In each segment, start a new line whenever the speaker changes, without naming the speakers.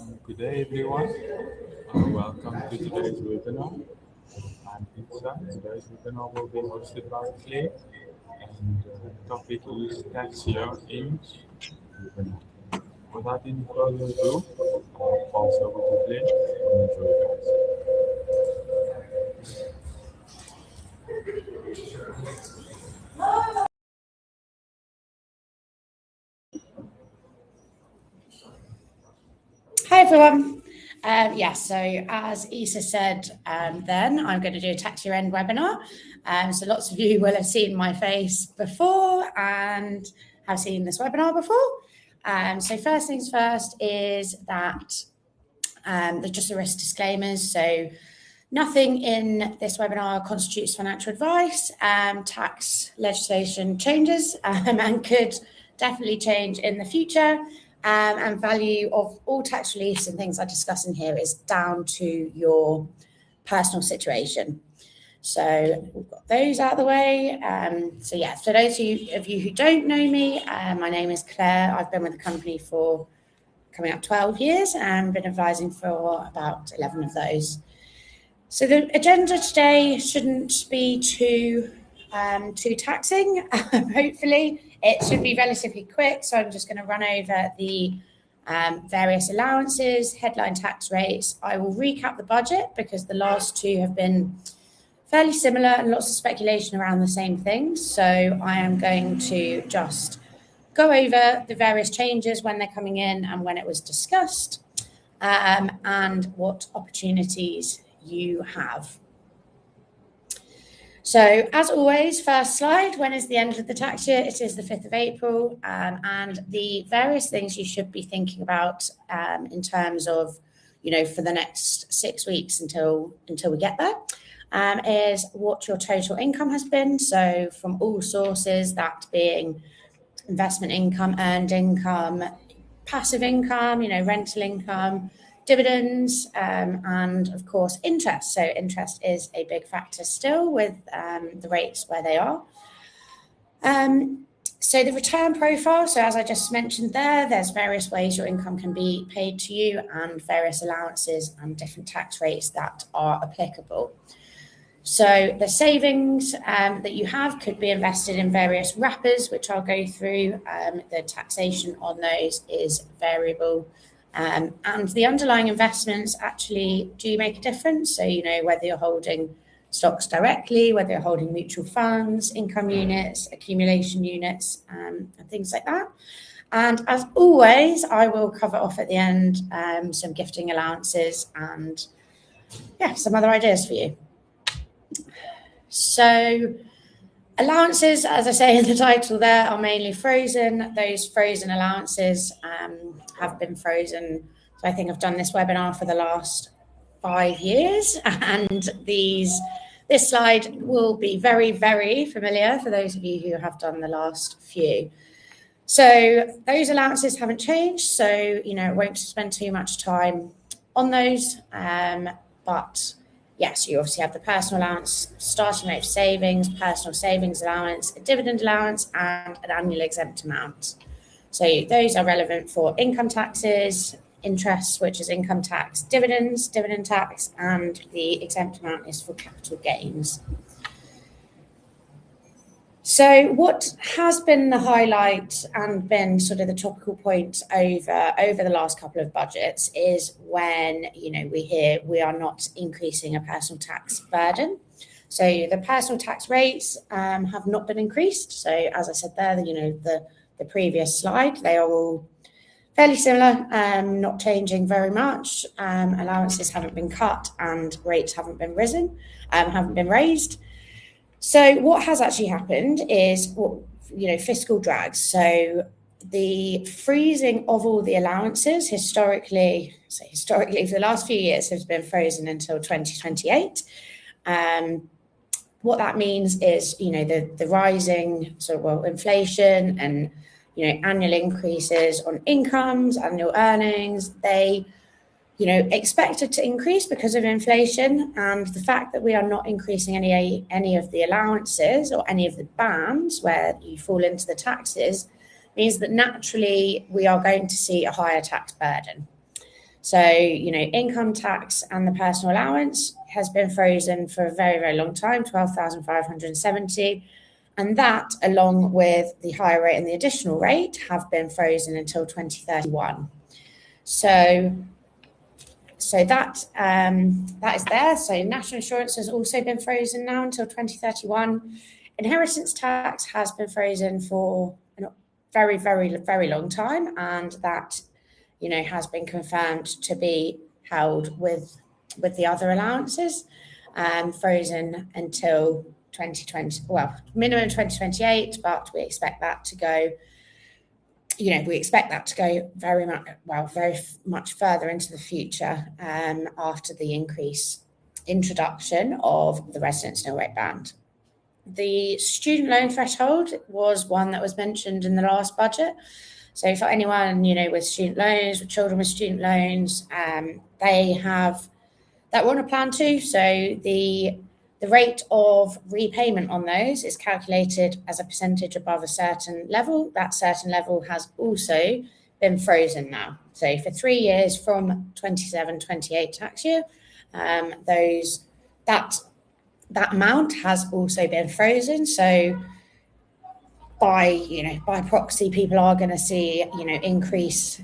Good day, everyone. Welcome to today's webinar. I'm Isa. Today's webinar will be hosted by Claire, and the topic is tax year in webinar. Without any further ado, I'll pass over to Claire. Enjoy, guys.
Hi everyone. So as Isa said, then I'm going to do a tax year end webinar. So lots of you will have seen my face before and have seen this webinar before. So first things first is that there's just the risk disclaimers. So nothing in this webinar constitutes financial advice. Tax legislation changes and could definitely change in the future. And value of all tax reliefs and things I discuss in here is down to your personal situation. So we've got those out of the way. For those of you who don't know me, my name is Claire. I've been with the company for coming up 12 years and been advising for about 11 of those. So the agenda today shouldn't be too taxing, hopefully. It should be relatively quick, so I'm just going to run over the various allowances, headline tax rates. I will recap the budget because the last two have been fairly similar and lots of speculation around the same things. So I am going to just go over the various changes when they're coming in and when it was discussed, and what opportunities you have. So as always, first slide, when is the end of the tax year? It is the 5th of April, and the various things you should be thinking about in terms of, for the next 6 weeks until we get there, is what your total income has been. So from all sources, that being investment income, earned income, passive income, rental income, dividends, and of course interest. So interest is a big factor still with the rates where they are. So the return profile, so as I just mentioned there's various ways your income can be paid to you and various allowances and different tax rates that are applicable. So the savings that you have could be invested in various wrappers, which I'll go through. The taxation on those is variable. And the underlying investments actually do make a difference. So, whether you're holding stocks directly, whether you're holding mutual funds, income units, accumulation units, and things like that. And as always, I will cover off at the end some gifting allowances and some other ideas for you. So allowances, as I say in the title there, are mainly frozen. Those frozen allowances have been frozen. So I think I've done this webinar for the last 5 years, and this slide will be very, very familiar for those of you who have done the last few. So those allowances haven't changed. So, I won't spend too much time on those, but yes, you obviously have the personal allowance, starting rate of savings, personal savings allowance, a dividend allowance, and an annual exempt amount. So those are relevant for income taxes, interest, which is income tax, dividends, dividend tax, and the exempt amount is for capital gains. So what has been the highlight and been sort of the topical point over the last couple of budgets is when, we hear we are not increasing a personal tax burden. So the personal tax rates have not been increased. So as I said there, the previous slide, they are all fairly similar, not changing very much. Allowances haven't been cut and rates haven't been raised. So what has actually happened is, fiscal drags. So the freezing of all the allowances historically for the last few years has been frozen until 2028. What that means is, the rising inflation and, annual increases on incomes, annual earnings, they expected to increase because of inflation, and the fact that we are not increasing any of the allowances or any of the bands where you fall into the taxes means that naturally we are going to see a higher tax burden. So, income tax and the personal allowance has been frozen for a very, very long time, 12,570. And that, along with the higher rate and the additional rate, have been frozen until 2031. So that is there. So national insurance has also been frozen now until 2031. Inheritance tax has been frozen for a very, very, very long time, and that has been confirmed to be held with the other allowances, frozen until 2020. Well, minimum 2028, but we expect that to go. We expect that to go very much further into the future after the introduction of the residence nil rate band. The student loan threshold was one that was mentioned in the last budget. So for anyone, with student loans, with children with student loans, they have that we're on a plan too. So the rate of repayment on those is calculated as a percentage above a certain level. That certain level has also been frozen now. So for 3 years from 27-28 tax year, that amount has also been frozen. So by proxy, people are going to see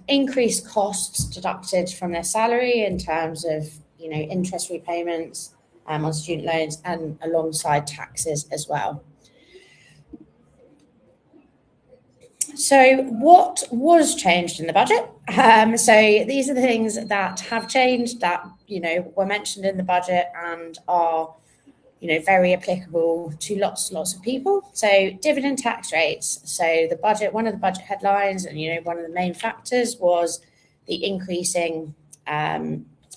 increased costs deducted from their salary in terms of interest repayments on student loans and alongside taxes as well. So what was changed in the budget? So these are the things that have changed that were mentioned in the budget and are very applicable to lots of people. So dividend tax rates. So the budget, one of the budget headlines and one of the main factors was the increasing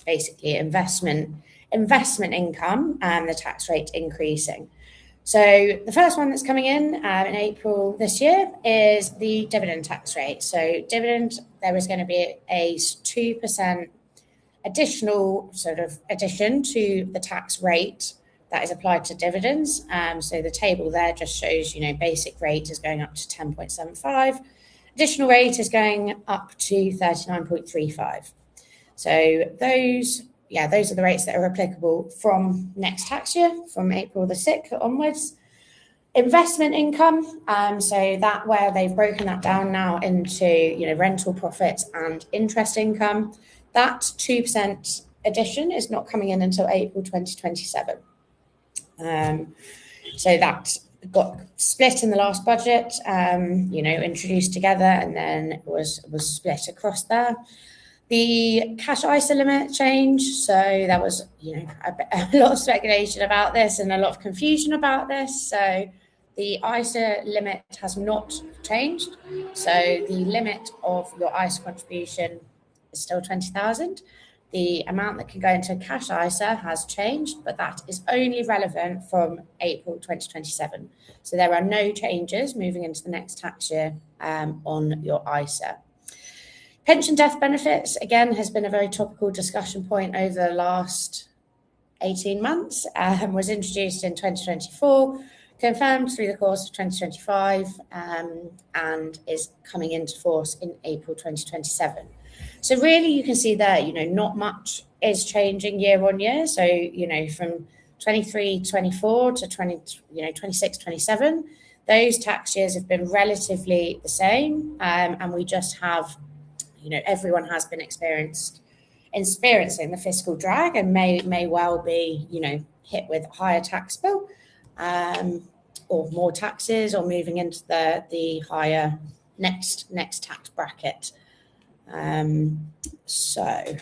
basically investment income and the tax rate increasing. So the first one that's coming in April this year is the dividend tax rate. So dividend, there is going to be a 2% additional addition to the tax rate that is applied to dividends. So the table there just shows, basic rate is going up to 10.75. Additional rate is going up to 39.35. So those are the rates that are applicable from next tax year, from April the 6th onwards. Investment income, so that where they've broken that down now into, rental profits and interest income, that 2% addition is not coming in until April 2027. So that got split in the last budget, introduced together and then was split across there. The cash ISA limit change. So there was, a lot of speculation about this and a lot of confusion about this. So the ISA limit has not changed. So the limit of your ISA contribution is still 20,000. The amount that can go into cash ISA has changed, but that is only relevant from April 2027. So there are no changes moving into the next tax year on your ISA. Pension death benefits, again, has been a very topical discussion point over the last 18 months, was introduced in 2024, confirmed through the course of 2025, and is coming into force in April 2027. So really you can see there, not much is changing year on year. So, from 23, 24 to 26, 27, those tax years have been relatively the same. And we just have, everyone has been experiencing the fiscal drag and may well be, hit with a higher tax bill or more taxes or moving into the higher next tax bracket. So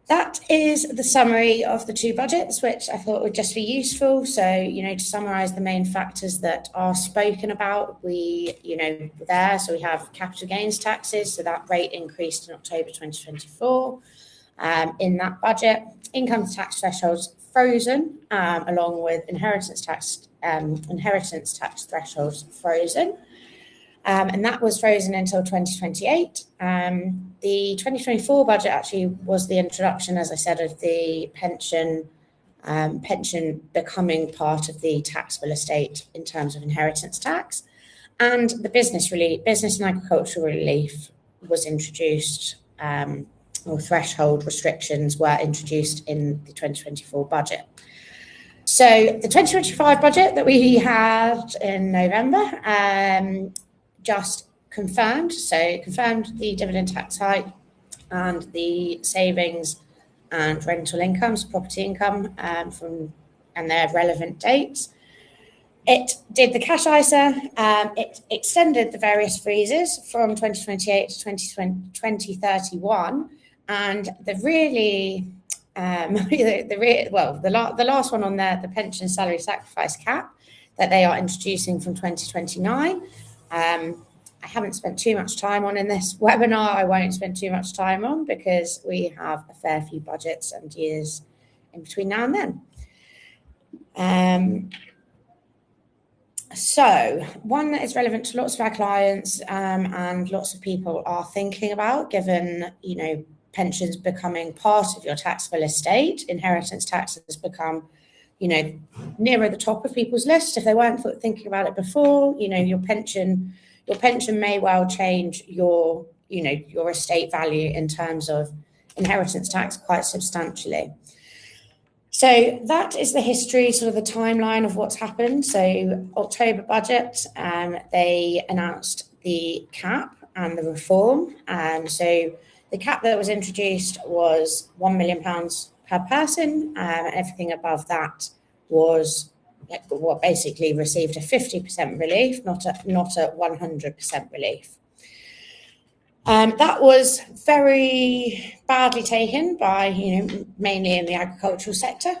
that is the summary of the two budgets, which I thought would just be useful. So, to summarise the main factors that are spoken about, there. So we have capital gains taxes. So that rate increased in October 2024. In that budget, income tax thresholds frozen, along with inheritance tax thresholds frozen. And that was frozen until 2028. The 2024 budget actually was the introduction, as I said, of the pension becoming part of the taxable estate in terms of inheritance tax. And the business and agricultural relief was introduced or threshold restrictions were introduced in the 2024 budget. So the 2025 budget that we had in November just confirmed the dividend tax hike and the savings and rental incomes, property income and their relevant dates. It did the cash ISA. It extended the various freezes from 2028 to 2031, and the last one on there, the pension salary sacrifice cap that they are introducing from 2029. I haven't spent too much time on in this webinar. I won't spend too much time on because we have a fair few budgets and years in between now and then. So one that is relevant to lots of our clients and lots of people are thinking about, given, pensions becoming part of your taxable estate. Inheritance tax has become, nearer the top of people's list. If they weren't thinking about it before, your pension may well change your estate value in terms of inheritance tax quite substantially. So that is the history, sort of the timeline of what's happened. So October budget, they announced the cap and the reform. So the cap that was introduced was £1 million per person, and everything above that was basically received a 50% relief, not a 100% relief. That was very badly taken by, mainly in the agricultural sector.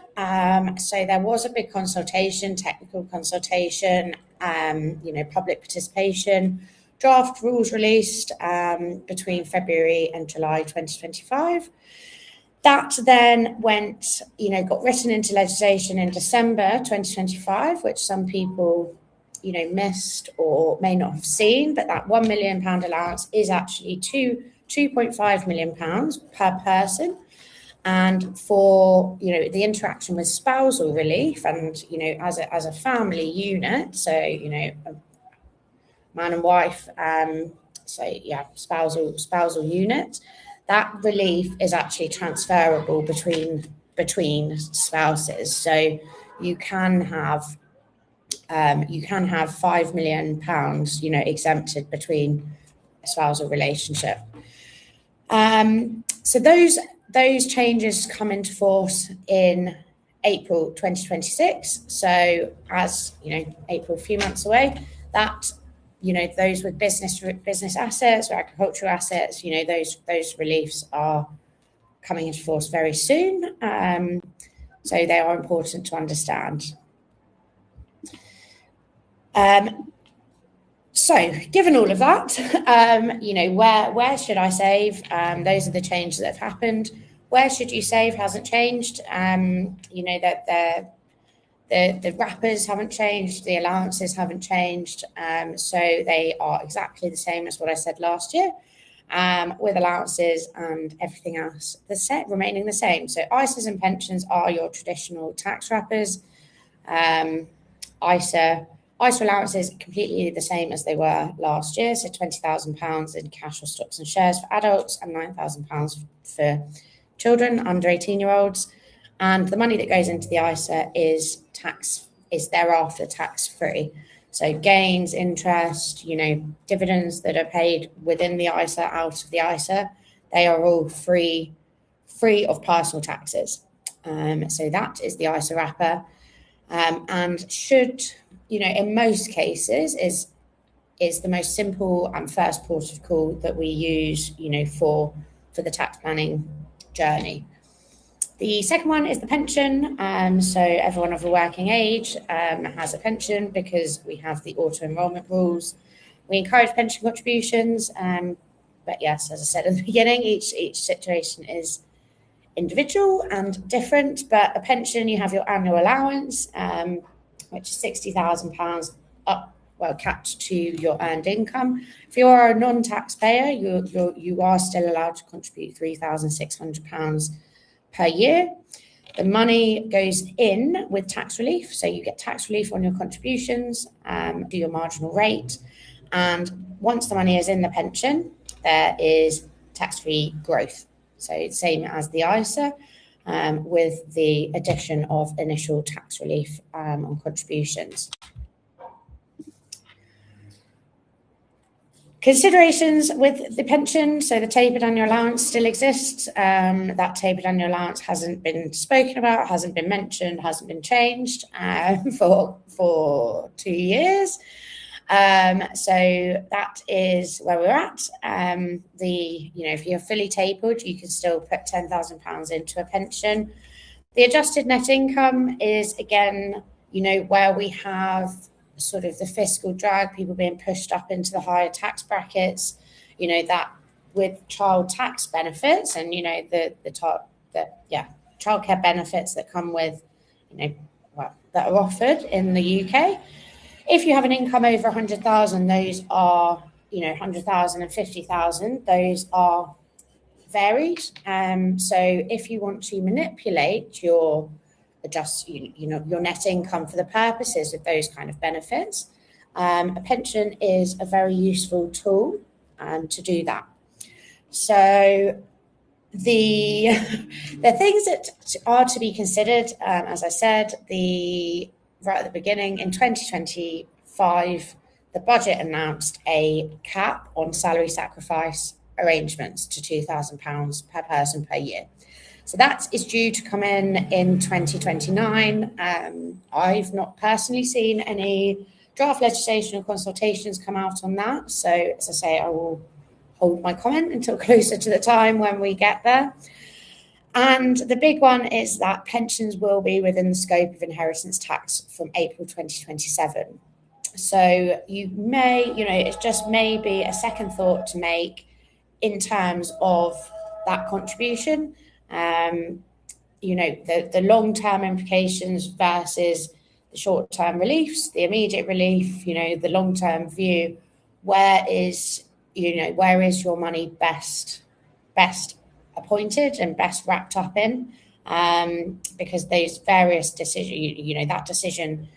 So there was a big consultation, technical consultation, public participation, draft rules released between February and July 2025. That then got written into legislation in December 2025, which some people missed or may not have seen, but that £1 million allowance is actually £2.5 million per person. And for, the interaction with spousal relief and, as a family unit, so, man and wife, spousal unit, that relief is actually transferable between spouses. So you can have £5 million, exempted between a spousal relationship. So those changes come into force in April 2026. So as April, a few months away, that those with business assets or agricultural assets, those reliefs are coming into force very soon. So they are important to understand. So given all of that, where should I save? Those are the changes that have happened. Where should you save hasn't changed. The wrappers haven't changed, the allowances haven't changed. So they are exactly the same as what I said last year, with allowances and everything else remaining the same. So ISAs and pensions are your traditional tax wrappers. ISA allowances completely the same as they were last year, so £20,000 in cash or stocks and shares for adults and £9,000 for children under 18-year-olds. And the money that goes into the ISA is thereafter tax-free. So gains, interest, dividends that are paid within the ISA, out of the ISA, they are all free of personal taxes. So that is the ISA wrapper, and should, in most cases, is the most simple and first port of call that we use, for the tax planning journey. The second one is the pension. So everyone of a working age has a pension because we have the auto-enrolment rules. We encourage pension contributions, but yes, as I said in the beginning, each situation is individual and different. But a pension, you have your annual allowance, which is £60,000 capped to your earned income. If you are a non-taxpayer, you are still allowed to contribute £3,600 per year. The money goes in with tax relief, so you get tax relief on your contributions, do your marginal rate, and once the money is in the pension, there is tax-free growth. So same as the ISA, with the addition of initial tax relief on contributions. Considerations with the pension. So the tapered annual allowance still exists. That tapered annual allowance hasn't been spoken about, hasn't been mentioned, hasn't been changed for 2 years. So that is where we're at. If you're fully tapered, you can still put £10,000 into a pension. The adjusted net income is, again, where we have sort of the fiscal drag, people being pushed up into the higher tax brackets, that with child tax benefits and, childcare benefits that come with, that are offered in the UK. If you have an income over 100,000, those are, 100,000 and 50,000, those are varied. So if you want to manipulate your net income for the purposes of those kind of benefits, a pension is a very useful tool to do that. So the things that are to be considered, as I said, right at the beginning, in 2025, the budget announced a cap on salary sacrifice arrangements to £2,000 per person per year. So that is due to come in 2029. I've not personally seen any draft legislation or consultations come out on that. So, as I say, I will hold my comment until closer to the time when we get there. And the big one is that pensions will be within the scope of inheritance tax from April 2027. So you may, it just may be a second thought to make in terms of that contribution. The long-term implications versus the short-term reliefs, the immediate relief, the long-term view. Where is your money best appointed and best wrapped up in? Because those various decisions, that decision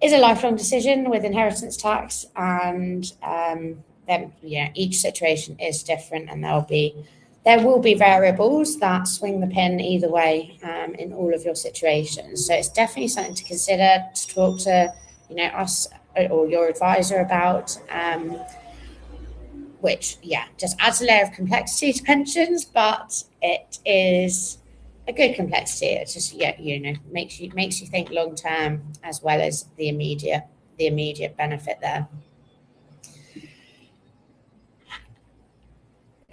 is a lifelong decision with inheritance tax, and then each situation is different, and there will be variables that swing the pin either way in all of your situations. So it's definitely something to consider, to talk to us or your advisor about, which just adds a layer of complexity to pensions, but it is a good complexity. It just makes you think long term as well as the immediate benefit there.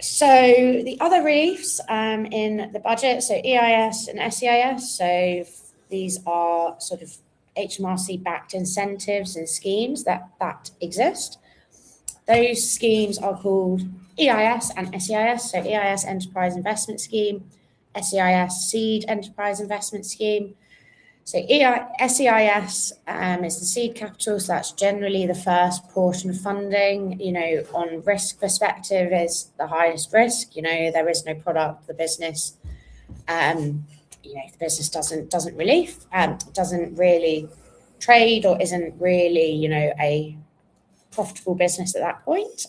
So the other reliefs in the budget, so EIS and SEIS, so these are sort of HMRC-backed incentives and schemes that exist. Those schemes are called EIS and SEIS, so EIS Enterprise Investment Scheme, SEIS Seed Enterprise Investment Scheme. So SEIS is the seed capital, so that's generally the first portion of funding. On risk perspective is the highest risk. There is no product. The business, the business doesn't really trade or isn't really, a profitable business at that point.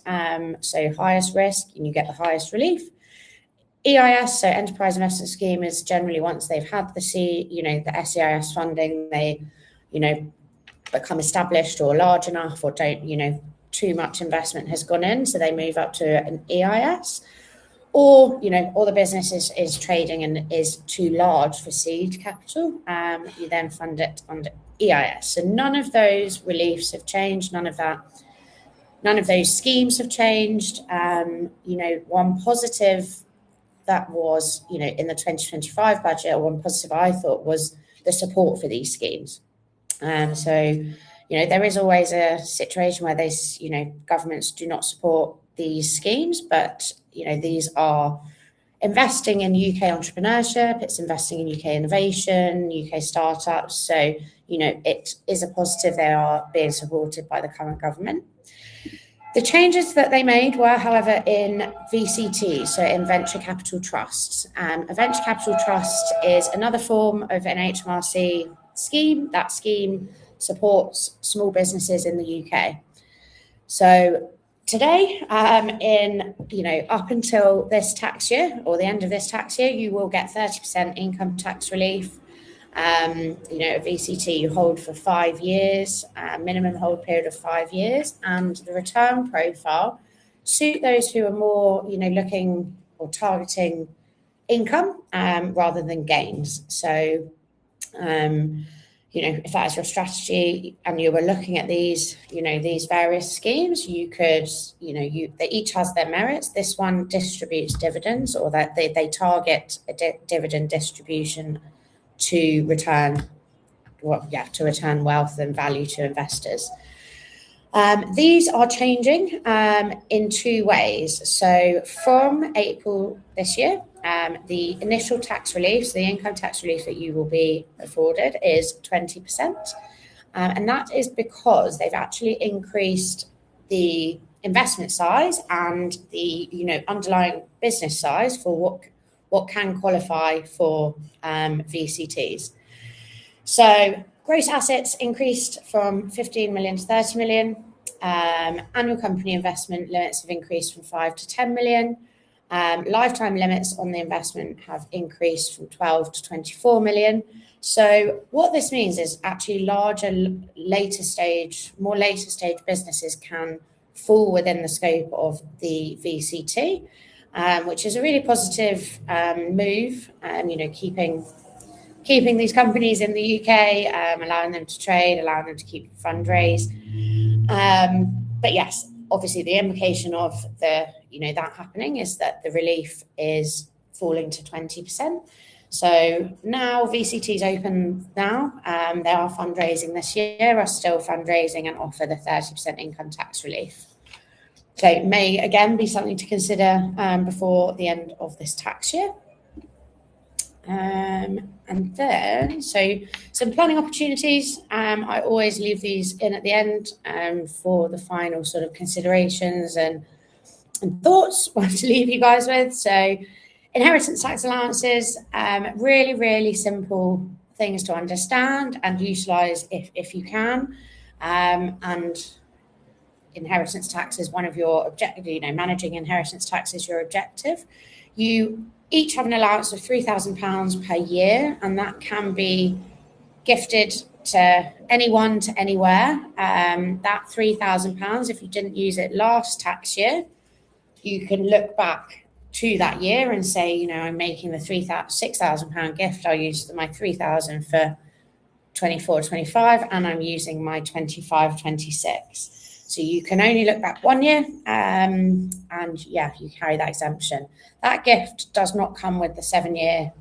So highest risk, and you get the highest relief. EIS, so Enterprise Investment Scheme, is generally once they've had the SEIS funding, they, become established or large enough, or don't, too much investment has gone in, so they move up to an EIS, or the business is trading and is too large for seed capital. You then fund it under EIS. So none of those reliefs have changed. None of those schemes have changed. One positive that was, in the 2025 budget, or one positive I thought was the support for these schemes. So, there is always a situation where governments do not support these schemes, but, these are investing in UK entrepreneurship, it's investing in UK innovation, UK startups. So, it is a positive they are being supported by the current government. The changes that they made were, however, in VCT, so in venture capital trusts. A venture capital trust is another form of an HMRC scheme. That scheme supports small businesses in the UK. So today, up until this tax year or the end of this tax year, you will get 30% income tax relief. A VCT you hold for 5 years, minimum hold period of 5 years, and the return profile suit those who are more, looking or targeting income rather than gains. So, if that is your strategy and you were looking at these, these various schemes, you could, they each has their merits. This one distributes dividends, or that they target a dividend distribution to return wealth and value to investors. These are changing in 2 ways. So from April this year, the initial tax relief, so the income tax relief that you will be afforded, is 20%. And that is because they've actually increased the investment size and the underlying business size for what can qualify for VCTs. So gross assets increased from 15 million to 30 million. Annual company investment limits have increased from 5 to 10 million. Lifetime limits on the investment have increased from 12 to 24 million. So what this means is actually larger, later stage businesses can fall within the scope of the VCT, which is a really positive move. Keeping these companies in the UK, allowing them to trade, allowing them to keep fundraise. But yes, obviously the implication of that happening is that the relief is falling to 20%. So now VCTs open now. They are fundraising this year, are still fundraising and offer the 30% income tax relief. So it may again be something to consider before the end of this tax year. And then, so some planning opportunities. I always leave these in at the end for the final sort of considerations and thoughts I want to leave you guys with. So inheritance tax allowances, really, really simple things to understand and utilise if you can. And inheritance tax is one of your objectives, managing inheritance tax is your objective. You each have an allowance of £3,000 per year, and that can be gifted to anyone, to anywhere. That £3,000, if you didn't use it last tax year, you can look back to that year and say, I'm making the £6,000 gift. I'll use my £3,000 for 24-25, and I'm using my 25-26. So you can only look back 1 year, and you carry that exemption. That gift does not come with the 7-year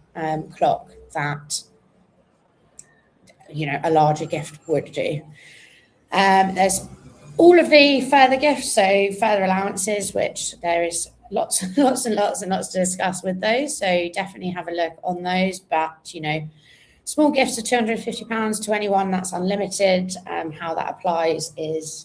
clock that a larger gift would do. There's all of the further gifts, so further allowances, which there is lots and lots to discuss with those. So definitely have a look on those. But small gifts of £250 to anyone, that's unlimited. How that applies is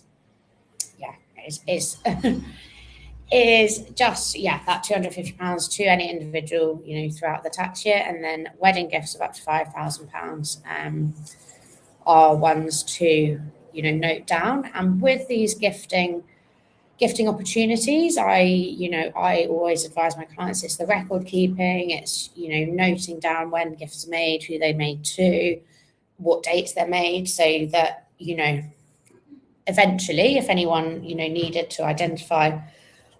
just that £250 to any individual throughout the tax year. And then wedding gifts of up to £5,000 are ones to note down. And with these gifting opportunities, I always advise my clients, it's the record keeping, it's noting down when gifts are made, who they're made to, what dates they're made, so that eventually, if anyone needed to identify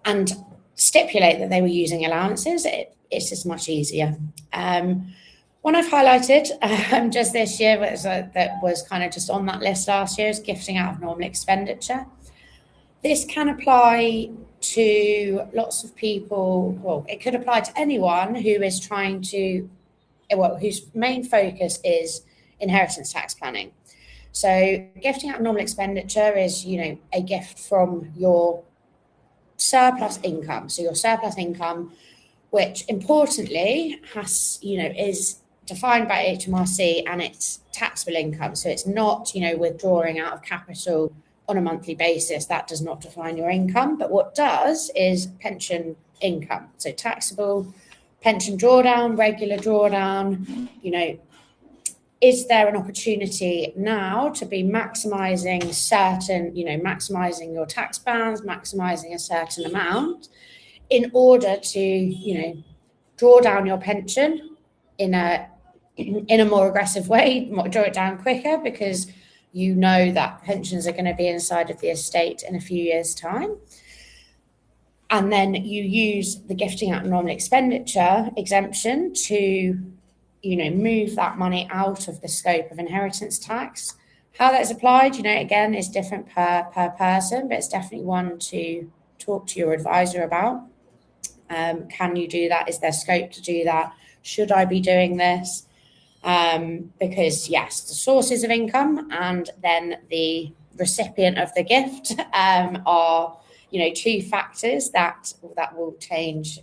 and stipulate that they were using allowances, it's just much easier. One I've highlighted just this year that was kind of just on that list last year is gifting out of normal expenditure. This can apply to lots of people. Well, it could apply to anyone who is trying to, whose main focus is inheritance tax planning. So gifting out of normal expenditure is, a gift from your surplus income. So your surplus income, which importantly is defined by HMRC, and it's taxable income. So it's not, withdrawing out of capital on a monthly basis. That does not define your income. But what does is pension income. So taxable pension drawdown, regular drawdown, is there an opportunity now to be maximising certain, maximising your tax bands, maximising a certain amount in order to, draw down your pension in a more aggressive way, draw it down quicker, because you know that pensions are going to be inside of the estate in a few years' time. And then you use the gifting out of normal expenditure exemption to, move that money out of the scope of inheritance tax. How that's applied, again, is different per person, but it's definitely one to talk to your advisor about. Can you do that? Is there scope to do that? Should I be doing this? Because yes, the sources of income and then the recipient of the gift are, two factors that will change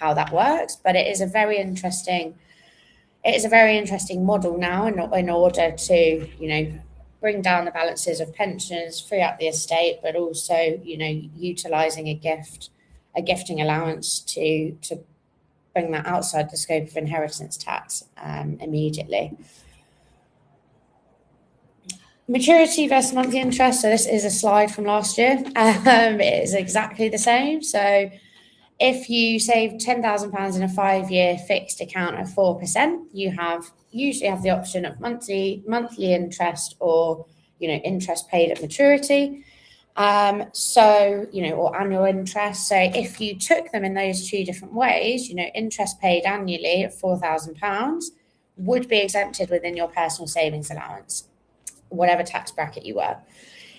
how that works. But it is a very interesting model now in order to, bring down the balances of pensions, free up the estate, but also, utilising a gifting allowance to bring that outside the scope of inheritance tax immediately. Maturity versus monthly interest. So this is a slide from last year. It is exactly the same. So if you save £10,000 in a 5-year fixed account at 4%, you usually have the option of monthly interest or, interest paid at maturity. Or annual interest. So if you took them in those two different ways, interest paid annually at £4,000 would be exempted within your personal savings allowance, whatever tax bracket you were.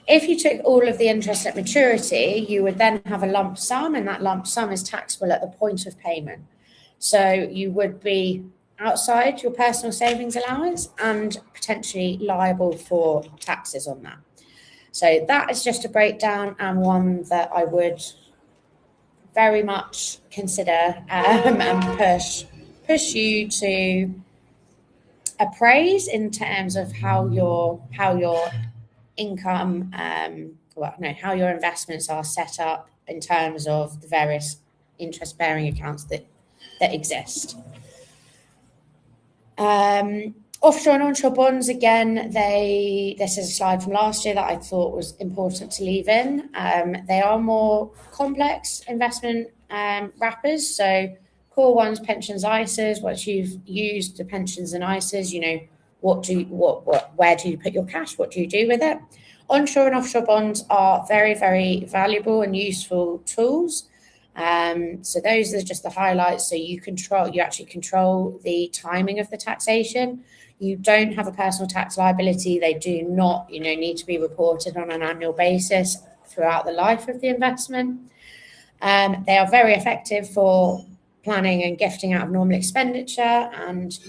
If you took all of the interest at maturity, you would then have a lump sum, and that lump sum is taxable at the point of payment. So you would be outside your personal savings allowance and potentially liable for taxes on that. So that is just a breakdown, and one that I would very much consider and push you to appraise in terms of how your income, how your investments are set up in terms of the various interest-bearing accounts that exist. Offshore and onshore bonds, again, this is a slide from last year that I thought was important to leave in. They are more complex investment wrappers. So core ones, pensions, ISAs. Once you've used the pensions and ISAs, where do you put your cash? What do you do with it? Onshore and offshore bonds are very, very valuable and useful tools. So those are just the highlights. So you actually control the timing of the taxation. You don't have a personal tax liability. They do not, need to be reported on an annual basis throughout the life of the investment. They are very effective for planning and gifting out of normal expenditure. And,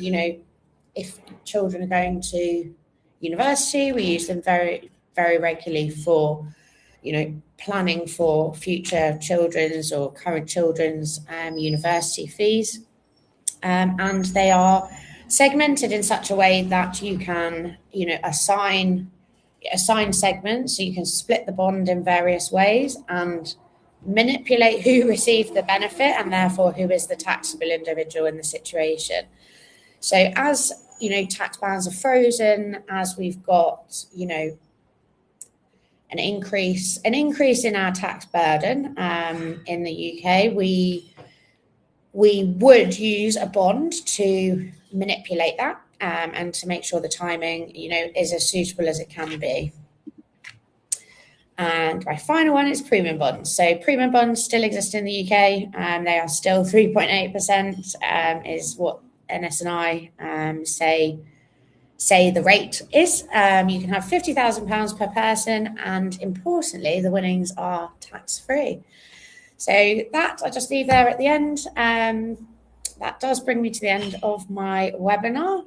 if children are going to university, we use them very, very regularly for, planning for future children's or current children's university fees. And they are segmented in such a way that you can, assign segments. So you can split the bond in various ways and manipulate who received the benefit and therefore who is the taxable individual in the situation. So as, tax bands are frozen, as we've got, an increase in our tax burden in the UK, we would use a bond to manipulate that and to make sure the timing, is as suitable as it can be. And my final one is premium bonds. So premium bonds still exist in the UK. They are still 3.8% is what NS&I say the rate is. You can have £50,000 per person, and importantly, the winnings are tax-free. So that I'll just leave there at the end. That does bring me to the end of my webinar.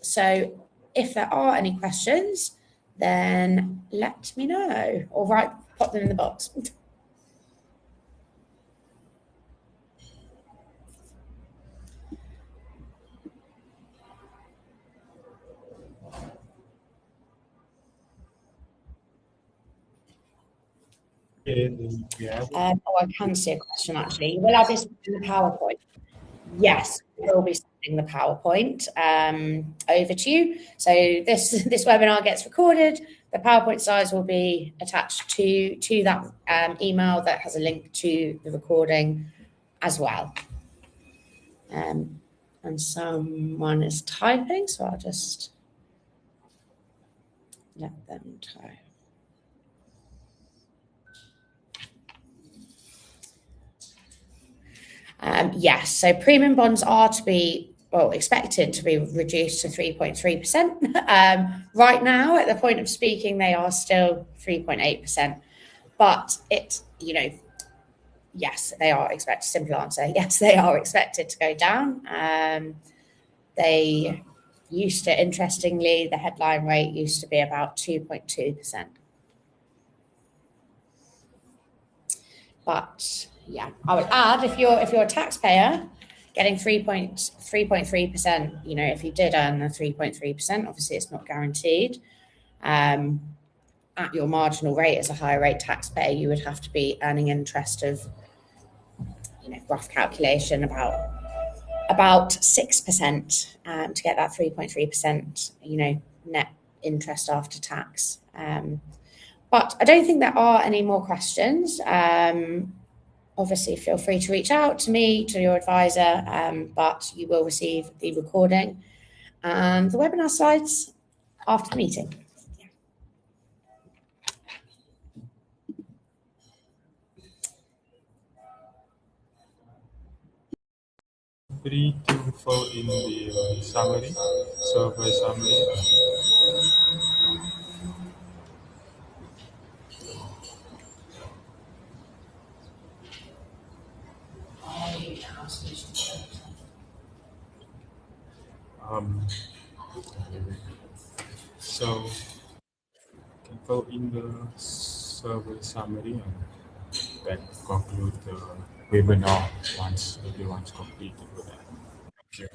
So if there are any questions, then let me know, or pop them in the box. I can see a question actually. Will I be sending the PowerPoint? Yes, it will be sent the PowerPoint over to you. So this webinar gets recorded. The PowerPoint slides will be attached to that email that has a link to the recording as well. And someone is typing, so I'll just let them type. Yes, so premium bonds are expected to be reduced to 3.3%. Right now, at the point of speaking, they are still 3.8%. But yes, they are expected. Simple answer, yes, they are expected to go down. They used to, interestingly, the headline rate used to be about 2.2%. But yeah, I would add if you're a taxpayer getting 3.3%, if you did earn the 3.3%, obviously it's not guaranteed. At your marginal rate as a higher rate taxpayer, you would have to be earning interest of, rough calculation about 6% to get that 3.3%, net interest after tax. But I don't think there are any more questions. Obviously, feel free to reach out to me, to your advisor, but you will receive the recording and the webinar slides after the meeting.
3 to 4 in the summary, survey summary. So can go in the survey summary and then conclude the webinar once everyone's completed with that. Thank you.